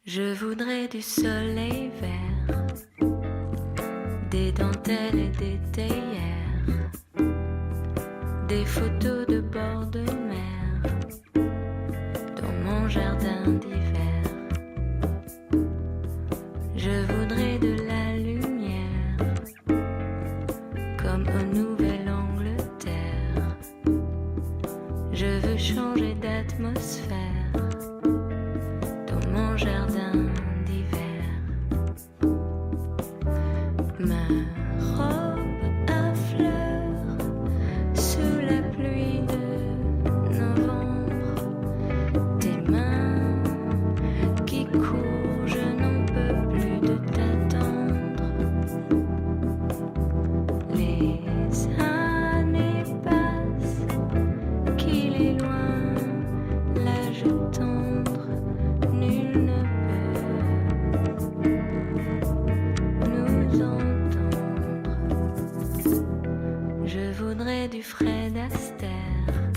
Je voudrais du soleil vert, des dentelles et des théières, des photos de bord de mer dans mon jardin d'hiver. Je voudrais de la lumière comme au Nouvelle-Angleterre. Je veux changer d'atmosphère dans mon jardin d'hiver. Ma robe à fleurs sous la pluie de novembre. Tes mains qui courent, je n'en peux plus de t'attendre. Les années passent, qu'il est loin l'âge tendre. Nul ne peut nous entendre. Je voudrais du Fred Astaire,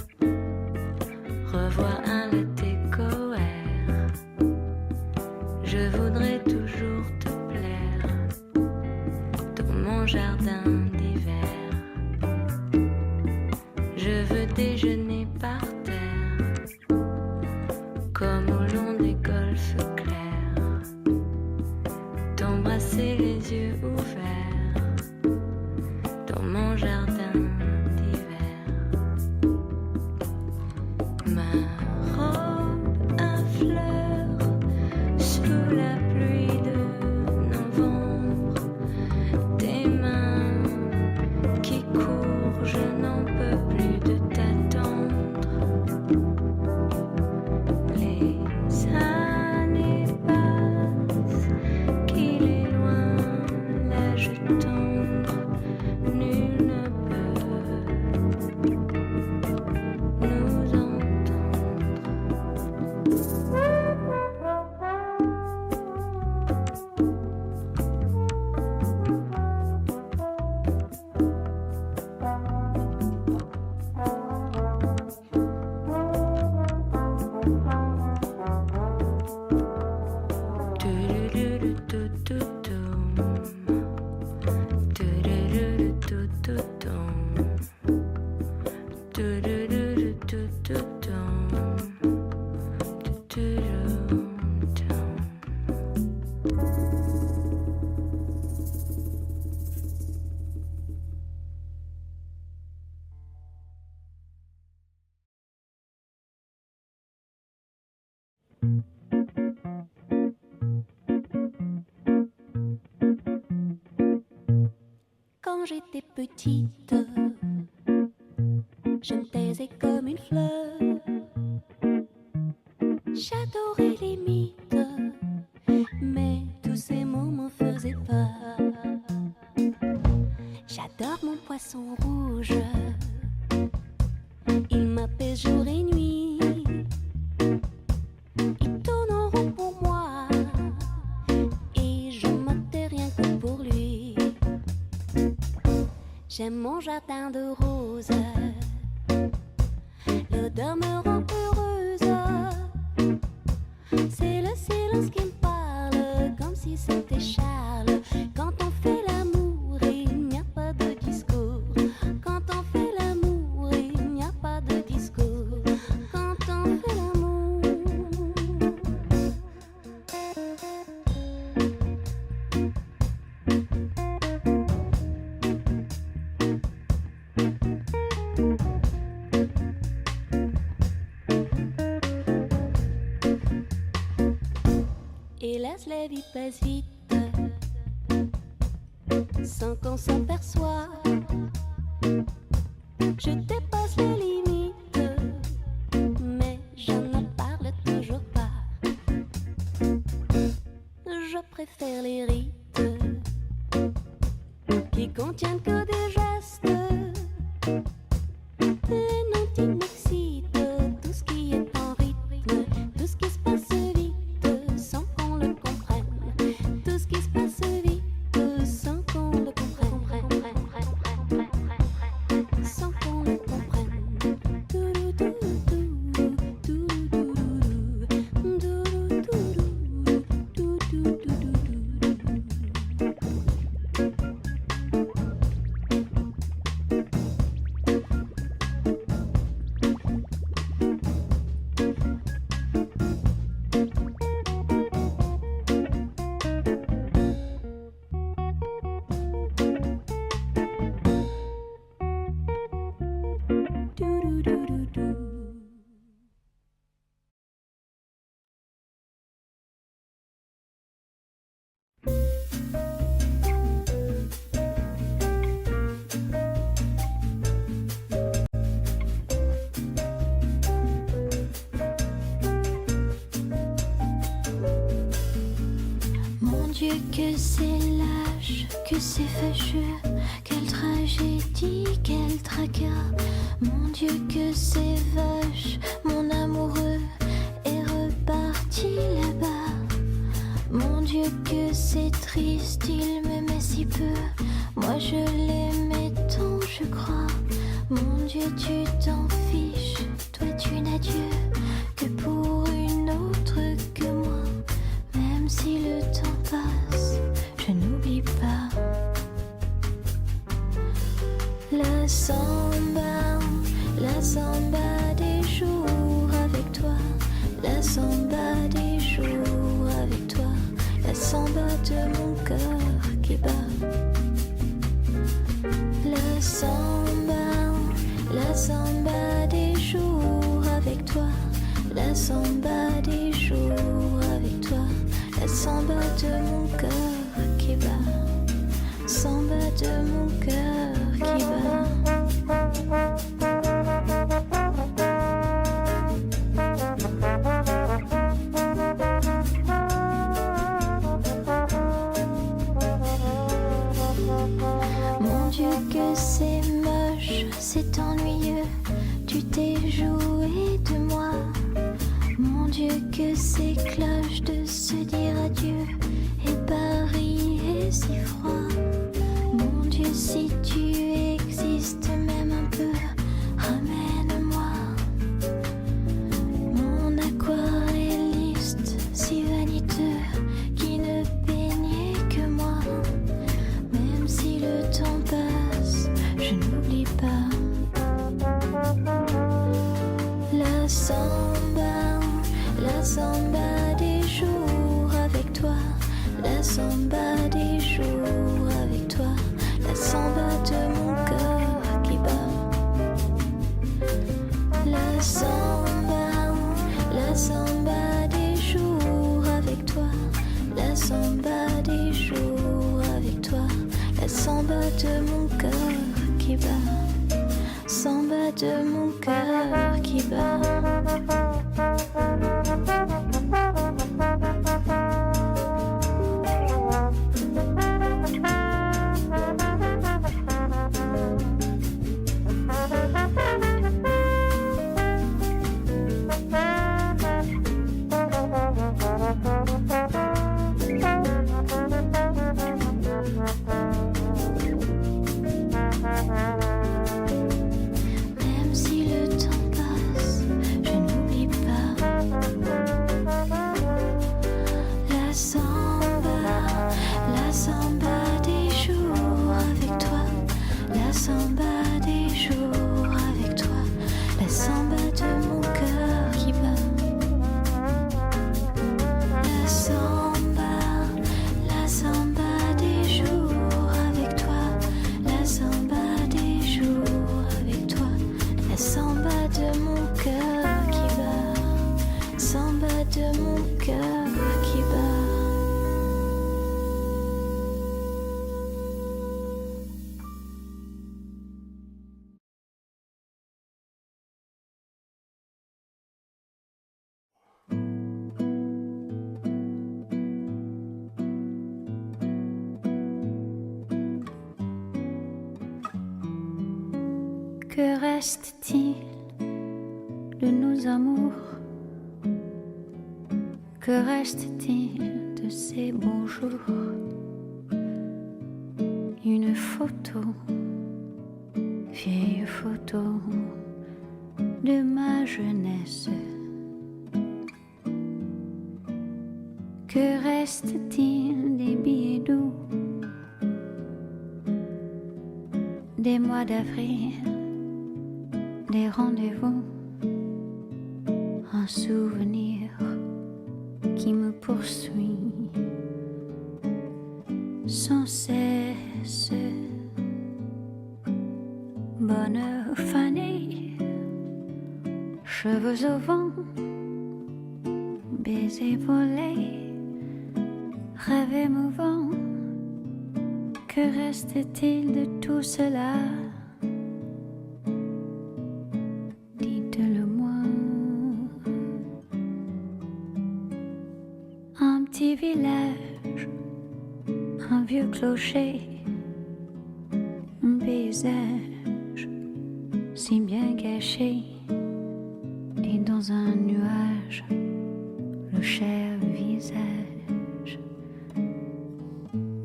revoir un latte coère. Je voudrais toujours te plaire dans mon jardin d'hiver. Je veux déjeuner par terre comme au long des golfes clairs, t'embrasser les yeux ouverts dans mon jardin d'hiver. Ma robe à fleurs sous la pluie de novembre. Tes mains qui courent, je n'en peux plus de t'attendre. Les années passent, qu'il est loin l'âge tendre. Nul ne peut nous entendre. Quand j'étais petite, je me taisais comme une fleur. J'adorais les mythes, mais tous ces mots m'en faisaient peur. J'adore mon poisson rouge, il m'apaise jour et nuit. Il tourne en rond pour moi et je m'attais rien que pour lui. J'aime mon jardin de roses, l'odeur me rend heureuse. C'est le silence qui me parle, comme si c'était Charles. Quand on fait l'amour, il n'y a pas de discours. Quand on fait l'amour, il n'y a pas de discours. Quand on fait l'amour. Hélas, la vie passe vite, sans qu'on s'en perçoit. Je dépasse les limites, mais je ne parle toujours pas. Je préfère les rites qui contiennent que des gestes. Les noms qui m'excitent, tout ce qui est en rythme, tout ce qui se passe vite sans qu'on le comprenne. Tout ce qui se passe vite sans qu'on le comprenne. Sans qu'on le comprenne. Dieu, que c'est lâche, que c'est fâcheux, quelle tragédie, quel tracas. Mon Dieu, que c'est vache, mon amoureux est reparti là-bas. Mon Dieu, que c'est triste, il m'aimait si peu, moi je l'aimais tant, je crois. Mon Dieu, tu t'en fiches, toi tu n'as Dieu que pour une autre que moi. Même si le temps passe, je n'oublie pas. La samba des jours avec toi. La samba des jours avec toi. La samba de mon cœur qui bat. La samba des jours avec toi. La samba des jours avec toi. La samba de mon cœur qui bat. Samba de mon cœur qui bat. Mon Dieu, que c'est moche, c'est ennuyeux, tu t'es joué de moi. Mon Dieu, que c'est cloche de se dire adieu, et Paris est si froid. Mon Dieu, si tu existes même un peu, ramène-moi. Mon aquarelliste si vaniteux, qui ne peignait que moi. Même si le temps passe, je n'oublie pas. La samba des jours avec toi. La samba des jours avec toi. La samba de mon cœur qui bat. La samba des jours avec toi. La samba des jours avec toi. La samba de mon cœur qui bat. Samba de mon cœur qui bat. Même si le temps passe, je n'oublie pas. La samba des jours avec toi. La samba des jours avec toi. La samba de mon cœur qui bat. La samba des jours avec toi. La samba des jours avec toi. La samba de mon cœur qui bat. Samba de mon cœur qui bat. Que reste-t-il de nos amours? Que reste-t-il de ces beaux jours? Une photo, vieille photo de ma jeunesse. Que reste-t-il des billets doux, des mois d'avril, des rendez-vous, un souvenir qui me poursuit sans cesse. Bonne fanée, cheveux au vent, baisers volés, rêve émouvant. Que reste-t-il de tout cela? Dites-le-moi. Un petit village un vieux clocher, un paysage si bien caché, et dans un nuage, le cher visage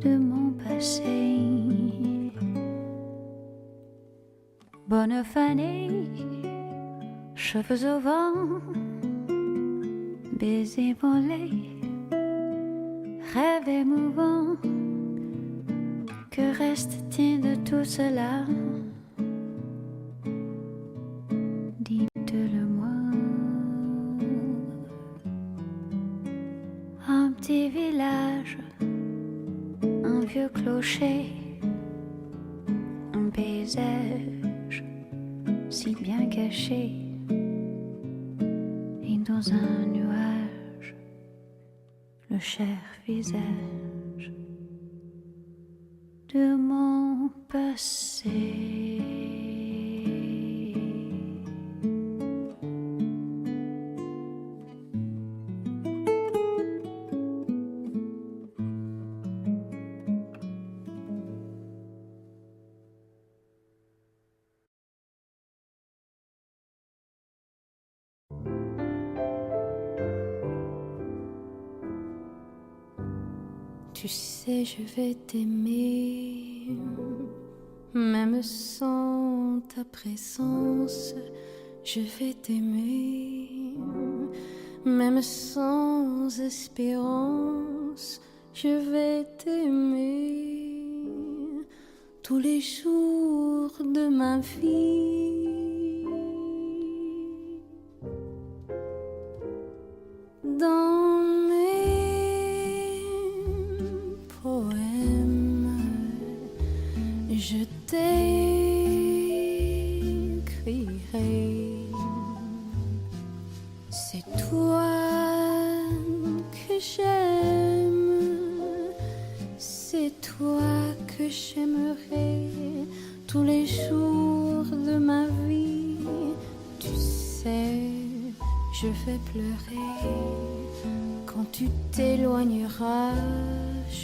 de mon passé. Bonne fanée, cheveux au vent, baisers volés, rêve émouvant. Que reste-t-il de tout cela? Dites-le-moi. Un petit village, un vieux clocher, un paysage si bien caché, et dans un nuage, le cher visage de mon passé. Tu sais, je vais t'aimer, même sans ta présence. Je vais t'aimer, même sans espérance. Je vais t'aimer tous les jours de ma vie. Dans je t'écrirai. C'est toi que j'aime, c'est toi que j'aimerai tous les jours de ma vie. Tu sais, je vais pleurer quand tu t'éloigneras.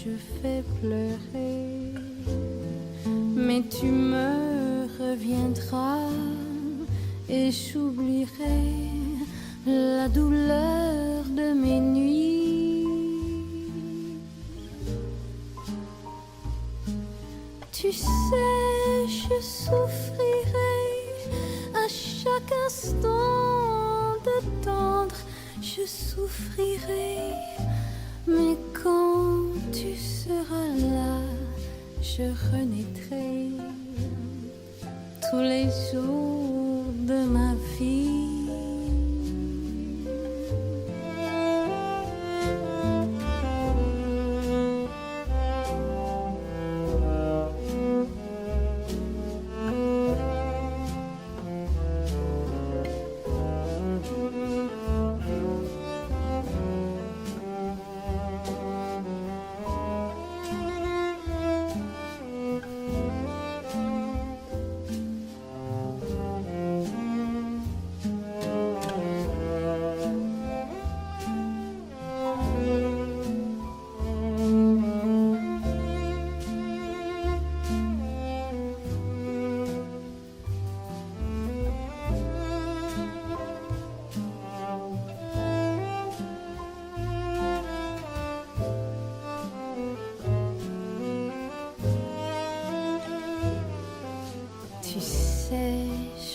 Je vais pleurer, mais tu me reviendras et j'oublierai la douleur de mes nuits. Tu sais, je souffrirai à chaque instant d'attendre. Je souffrirai, mais quand tu seras là, je renaîtrai tous les jours de ma vie.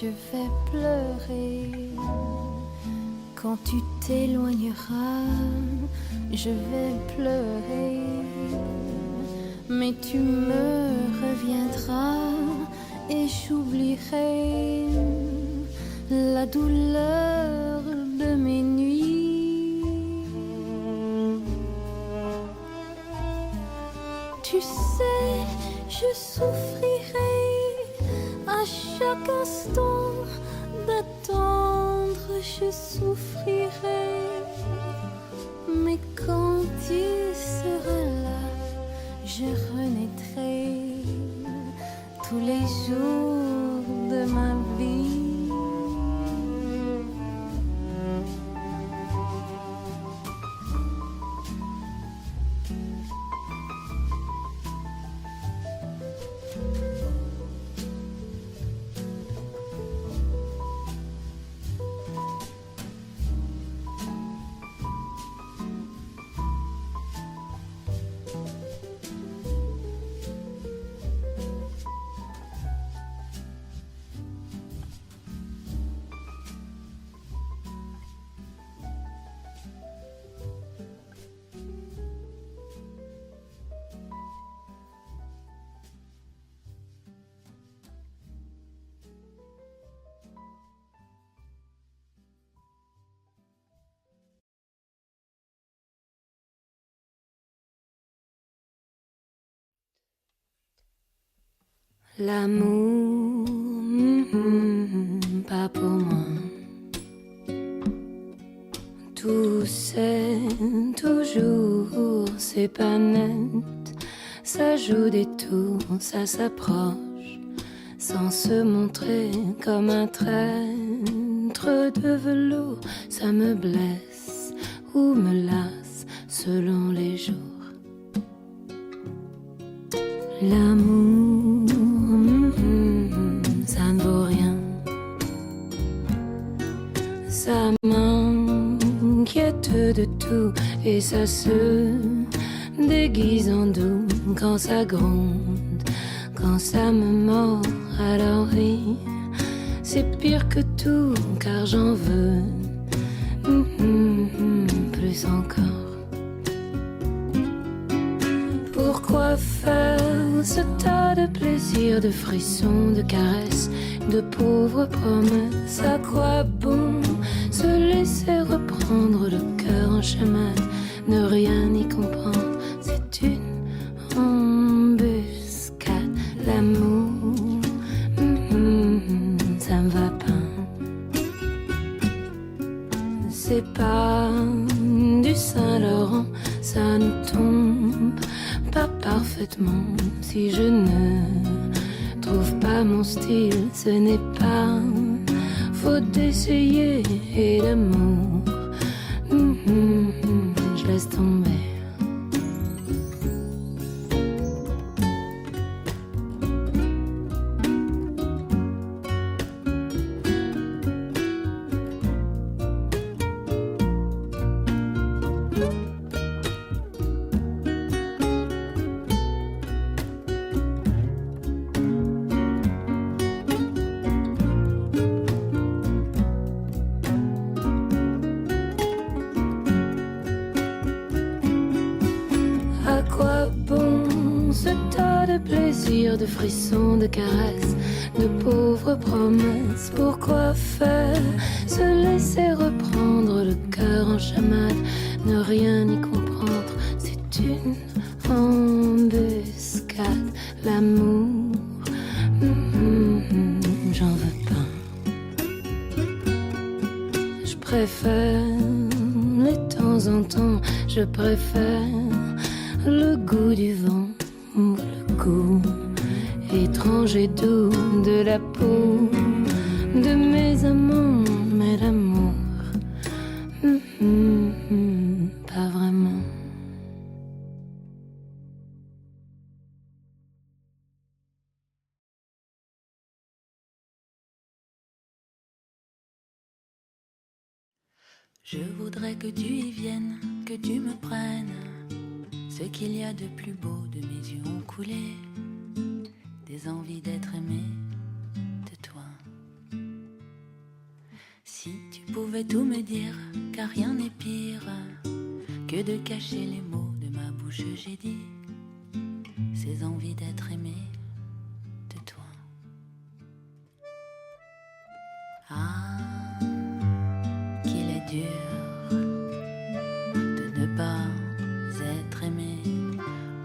Je vais pleurer quand tu t'éloigneras. Je vais pleurer, mais tu me reviendras et j'oublierai la douleur de mes nuits. Tu sais, je souffrirai à chaque instant d'attendre. Je souffrirai, mais quand tu seras là, je renaîtrai tous les jours de ma vie. L'amour, pas pour moi. Tout c'est toujours, c'est pas net. Ça joue des tours, ça s'approche, sans se montrer comme un traître de velours. Ça me blesse ou me lasse selon les jours. L'amour, ça ne vaut rien. Ça m'inquiète de tout et ça se déguise en doux quand ça gronde, quand ça me mord. Alors oui, c'est pire que tout car j'en veux plus encore. Pourquoi faire ce tas de plaisirs, de frissons, de caresses, de pauvres promesses? À quoi bon se laisser reprendre le cœur en chemin, ne rien y comprendre? C'est une embuscade, l'amour, ça me va pas. C'est pas du Saint-Laurent, ça ne tombe pas parfaitement. Si je ne trouve pas mon style, ce n'est pas faute d'essayer. Et l'amour, je laisse tomber. De frissons, de caresses, de pauvres promesses. Pourquoi faire se laisser reprendre le cœur en chamade, ne rien y comprendre? C'est une embuscade, l'amour, j'en veux pas. Je préfère les temps en temps, je préfère le goût du vent ou le goût étrange et doux de la peau de mes amants, mais l'amour, pas vraiment. Je voudrais que tu y viennes, que tu me prennes. Ce qu'il y a de plus beau de mes yeux ont coulé, des envies d'être aimé de toi. Si tu pouvais tout me dire, car rien n'est pire que de cacher les mots de ma bouche, j'ai dit ces envies d'être aimé de toi. Ah, qu'il est dur de ne pas être aimé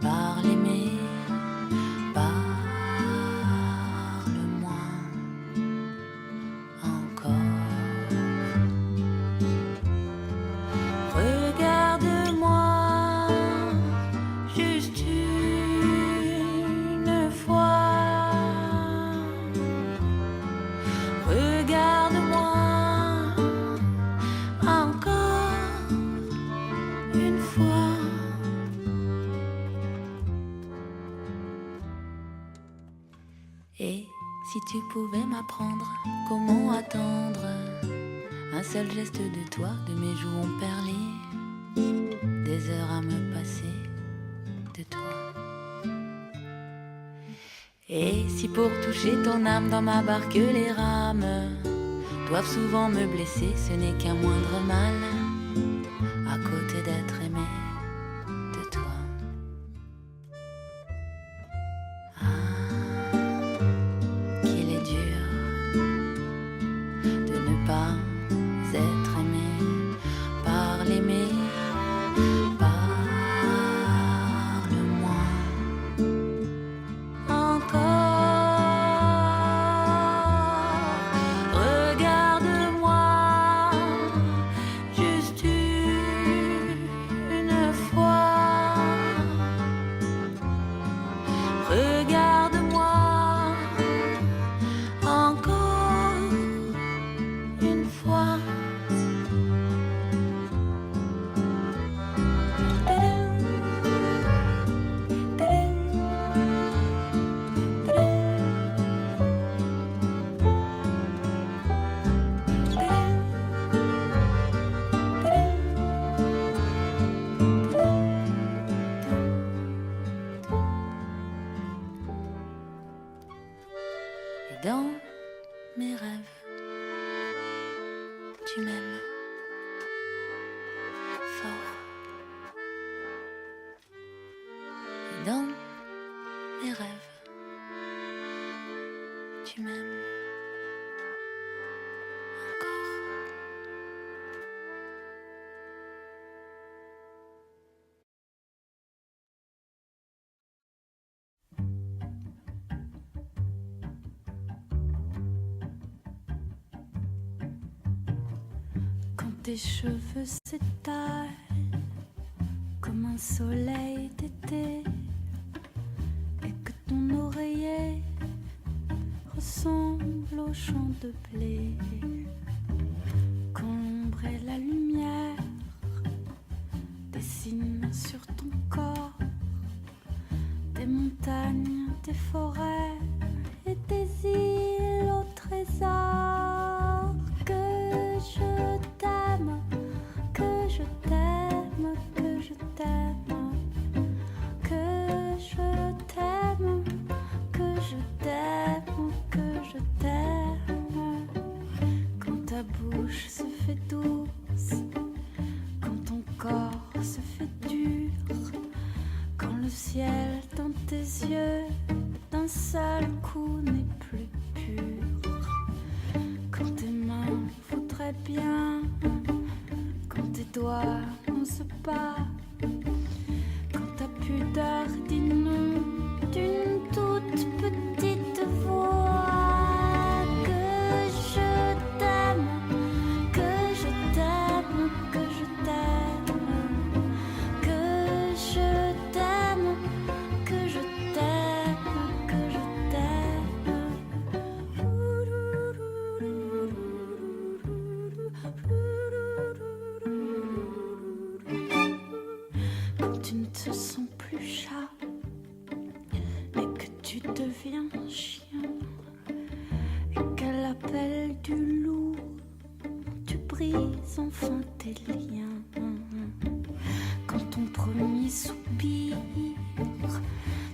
par l'aimer. Et si tu pouvais m'apprendre comment attendre un seul geste de toi, de mes joues ont perlé, des heures à me passer de toi. Et si pour toucher ton âme dans ma barque les rames doivent souvent me blesser, ce n'est qu'un moindre mal à côté d'être aimé de toi. Parle-moi encore dans les rêves. Tu m'aimes encore. Quand tes cheveux s'étalent comme un soleil d'été et que ton oreiller ressemble au champ de blé, quand l'ombre et la lumière dessinent sur ton corps des montagnes, des forêts et des îles au trésor. Que je t'aime, que je t'aime, que je t'aime, que je t'aime, que je t'aime, que je t'aime. Quand ta bouche se fait douce, quand ton corps se fait dur, quand le ciel dans tes yeux d'un seul coup n'est plus pur, quand tes mains voudraient bien, quand tes doigts n'osent pas, quand ta pudeur dit non d'une toute petite voix. Que je t'aime, que je t'aime, que je t'aime, que je t'aime, que je t'aime, que je t'aime. Quand tu ne te sens plus chat, mais que tu deviens chien, et qu'à l'appel du loup, tu brises enfin tes liens. Quand ton premier soupir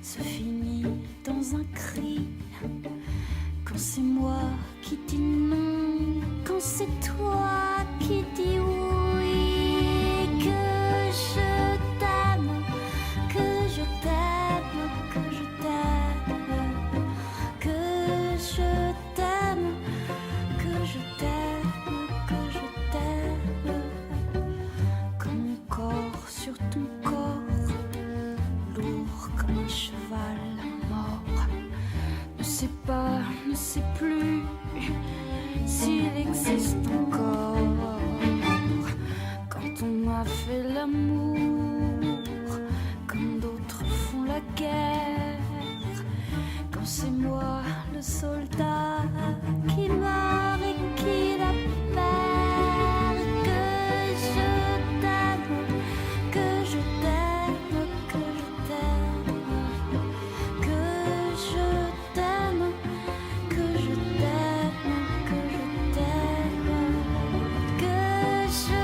se finit dans un cri, quand c'est moi qui dis non, quand c'est toi qui dis oui. Que je t'aime, que je t'aime, que je t'aime, que je t'aime, que je t'aime, que je t'aime. Quand mon corps sur ton corps, lourd comme un cheval mort, ne sait pas, ne sait plus s'il existe encore. Quand on a fait l'amour comme d'autres font la guerre, quand c'est moi le soldat qui meurt et qui la perd. Que je t'aime, que je t'aime, que je t'aime, que je t'aime, que je t'aime, que je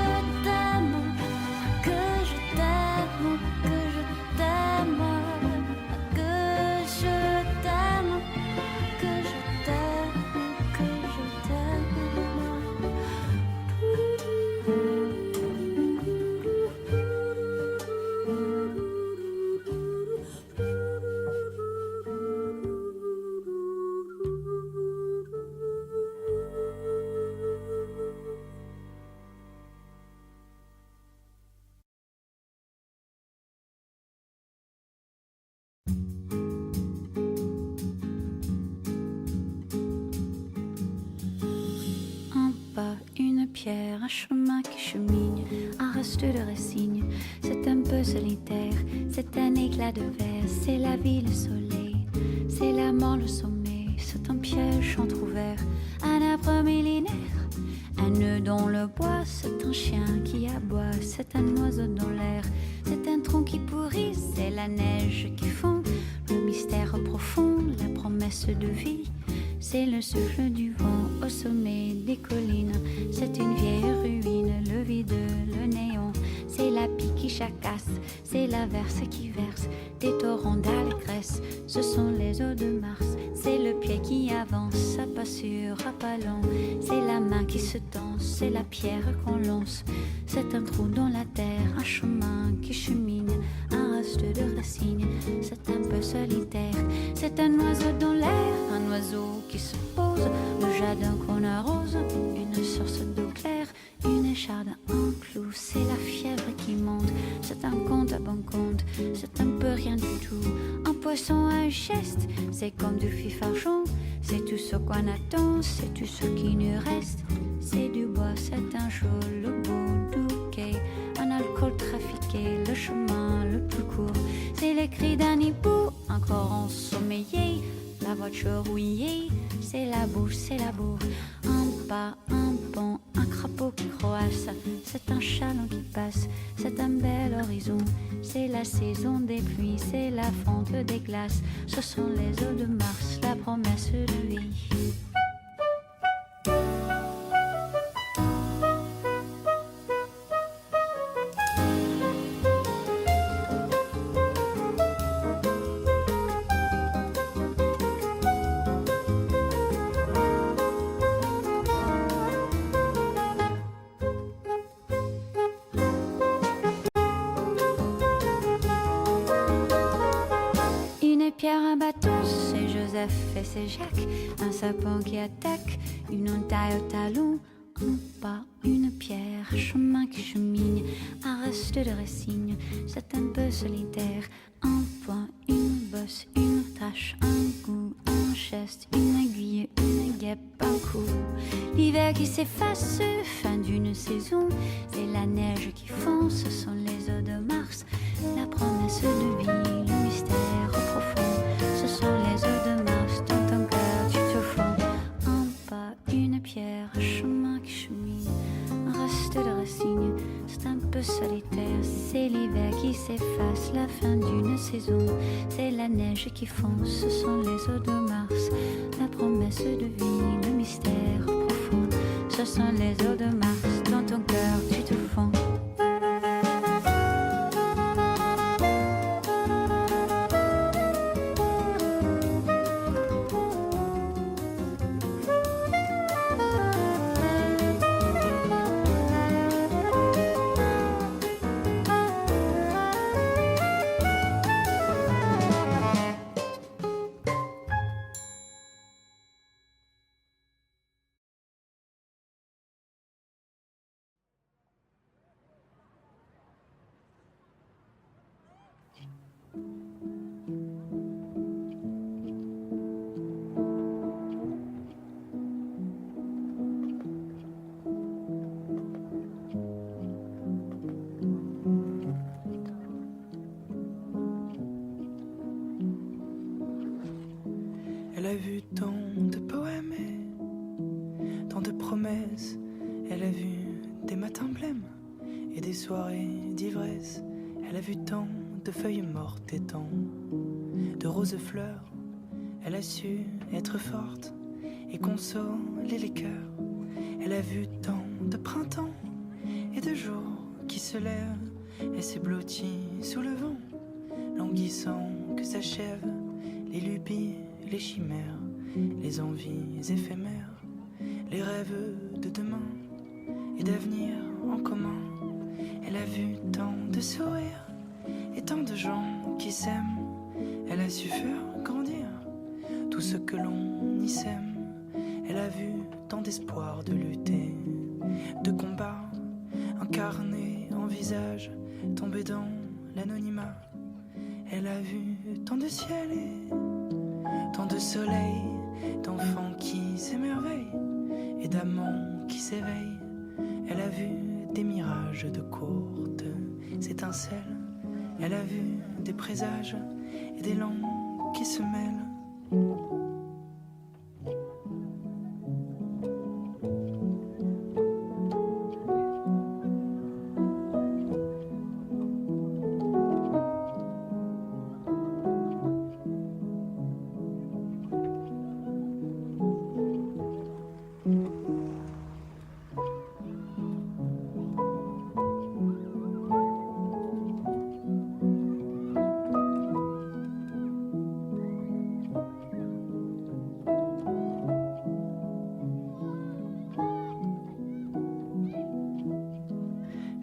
t'aime, que je t'aime, que je t'aime, que je t'aime, que je t'aime, que je t'aime, que je Un pas, une pierre, un chemin qui chemine, un reste de résigne. C'est un peu solitaire, c'est un éclat de verre, c'est la vie, le soleil, c'est la mort, le sommeil. C'est un piège entrouvert, un arbre millénaire, un nœud dans le bois. C'est un chien qui aboie, c'est un oiseau dans l'air, c'est un tronc qui pourrit, c'est la neige qui fond. Le mystère profond, la promesse de vie, c'est le souffle du vent au sommet des collines. C'est une vieille ruine, le vide, le néant. C'est la pie qui chacasse, c'est l'averse qui verse des torrents d'allégresse. Ce sont les eaux de Mars, c'est le pied qui avance à pas sûr, à pas lent. C'est la main qui se tend, c'est la pierre qu'on lance. C'est un trou dans la terre, un chemin qui chemine, un reste de racines. C'est solitaire. C'est un oiseau dans l'air, un oiseau qui se pose, le jardin qu'on arrose, une source d'eau claire, une écharde en clou. C'est la fièvre qui monte, c'est un conte à bon compte, c'est un peu rien du tout. Un poisson à un geste, c'est comme du fifarchon. C'est tout ce qu'on attend, c'est tout ce qui nous reste. C'est du bois, c'est un jour le bout du quai, un alcool trafiqué, le chemin le plus court. C'est les cris d'un hibou, encore ensommeillé, la voiture rouillée. C'est la bouche, c'est la bourre, un pas, un pont, un crapaud qui croasse. C'est un chaland qui passe, c'est un bel horizon. C'est la saison des pluies, c'est la fonte des glaces. Ce sont les eaux de Mars, la promesse de vie. Pierre, un bateau, c'est Joseph et c'est Jacques. Un sapin qui attaque, une entaille au talon. Un pas, une pierre, un chemin qui chemine, un reste de racine, c'est un peu solitaire. Un point, une bosse, une tache, un goût, un geste, une aiguille, une guêpe, un coup. L'hiver qui s'efface, fin d'une saison, c'est la neige qui fond, ce sont les eaux de Mars. La promesse de vie, le mystère profond, ce sont les eaux de Mars, dans ton cœur tu te fonds. Un pas, une pierre, un chemin qui chemine, un reste de racine, c'est un peu solitaire. C'est l'hiver qui s'efface, la fin d'une saison, c'est la neige qui fond, ce sont les eaux de Mars. La promesse de vie, le mystère profond, ce sont les eaux de Mars, dans ton cœur tu te fonds. Elle a vu tant de poèmes et tant de promesses. Elle a vu des matins blêmes et des soirées d'ivresse. Elle a vu tant de feuilles mortes et tant de roses fleurs. Elle a su être forte et consoler les cœurs. Elle a vu tant de printemps et de jours qui se lèvent. Elle s'est blottie sous le vent, languissant que s'achèvent les lubies, les chimères, les envies éphémères, les rêves de demain et d'avenir en commun. Elle a vu tant de sourires et tant de gens qui s'aiment. Elle a su faire grandir tout ce que l'on y sème. Elle a vu tant d'espoir de lutter, de combat, incarné en visage, tomber dans l'anonymat. Elle a vu tant de ciel et tant de soleil, d'enfants qui s'émerveillent et d'amants qui s'éveillent. Elle a vu des mirages de courtes étincelles. Elle a vu des présages et des langues qui se mêlent.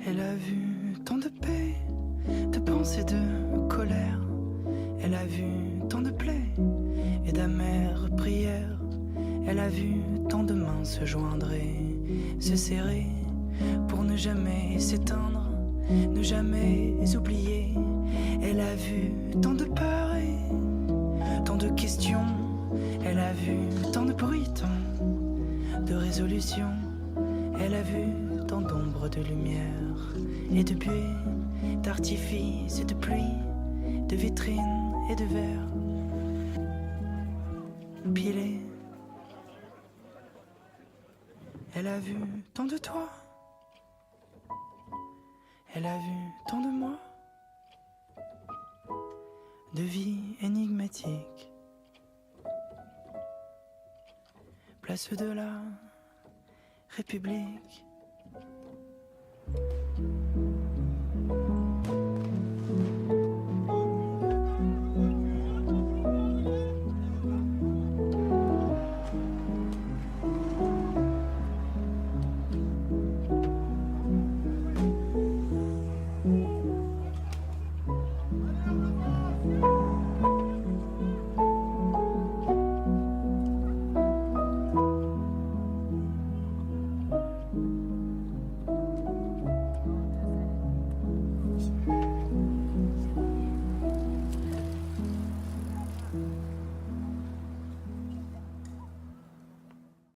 Elle a vu tant de paix, de pensée, de colère. Elle a vu tant de plaies et d'amères prières. Elle a vu tant de mains se joindre et se serrer pour ne jamais s'éteindre, ne jamais oublier. Elle a vu tant de peurs et tant de questions. Elle a vu tant de bruit, tant de résolutions. Elle a vu tant d'ombres, de lumière et de buée, d'artifice et de pluie, de vitrines et de verre pilés. Elle a vu tant de toi. Elle a vu tant de moi, de vie énigmatique, place de la République.